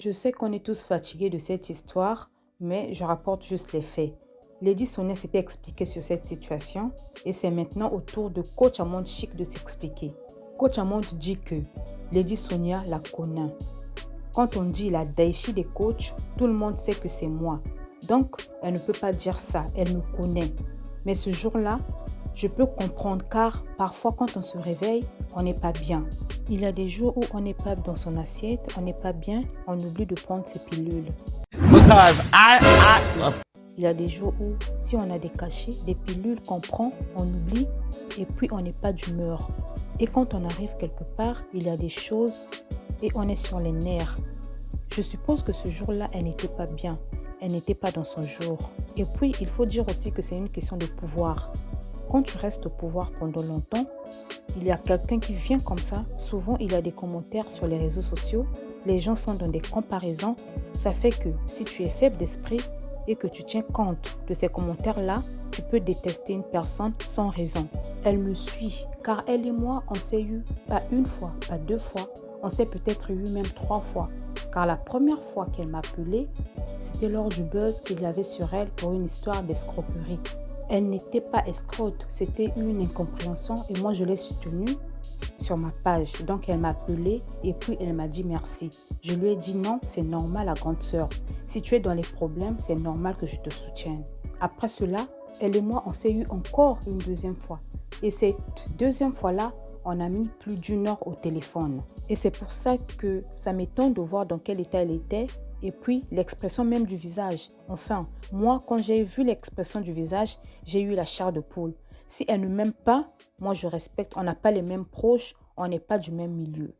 Je sais qu'on est tous fatigués de cette histoire, mais je rapporte juste les faits. Lady Sonia s'était expliquée sur cette situation et c'est maintenant au tour de Coach Amande Chic de s'expliquer. Coach Amande dit que Lady Sonia la connaît. Quand on dit la Daichi des coachs, tout le monde sait que c'est moi. Donc, elle ne peut pas dire ça, elle me connaît. Mais ce jour-là, je peux comprendre car parfois quand on se réveille, on n'est pas bien. Il y a des jours où on n'est pas dans son assiette, on n'est pas bien, on oublie de prendre ses pilules. Il y a des jours où si on a des cachets, des pilules qu'on prend, on oublie et puis on n'est pas d'humeur. Et quand on arrive quelque part, il y a des choses et on est sur les nerfs. Je suppose que ce jour-là, elle n'était pas bien. Elle n'était pas dans son jour. Et puis, il faut dire aussi que c'est une question de pouvoir. Quand tu restes au pouvoir pendant longtemps, il y a quelqu'un qui vient comme ça. Souvent, il y a des commentaires sur les réseaux sociaux. Les gens sont dans des comparaisons. Ça fait que si tu es faible d'esprit et que tu tiens compte de ces commentaires-là, tu peux détester une personne sans raison. Elle me suit car elle et moi, on s'est eu pas une fois, pas deux fois. On s'est peut-être eu même 3 fois. Car la première fois qu'elle m'a appelée, c'était lors du buzz qu'il y avait sur elle pour une histoire d'escroquerie. Elle n'était pas escroque, c'était une incompréhension et moi je l'ai soutenue sur ma page. Donc elle m'a appelée et puis elle m'a dit merci. Je lui ai dit non, c'est normal la grande sœur. Si tu es dans les problèmes, c'est normal que je te soutienne. Après cela, elle et moi on s'est eu encore une deuxième fois. Et cette deuxième fois-là, on a mis plus d'1 heure au téléphone. Et c'est pour ça que ça m'étonne de voir dans quel état elle était et puis l'expression même du visage. Enfin, moi, quand j'ai vu l'expression du visage, j'ai eu la chair de poule. Si elle ne m'aime pas, moi je respecte. On n'a pas les mêmes proches, on n'est pas du même milieu.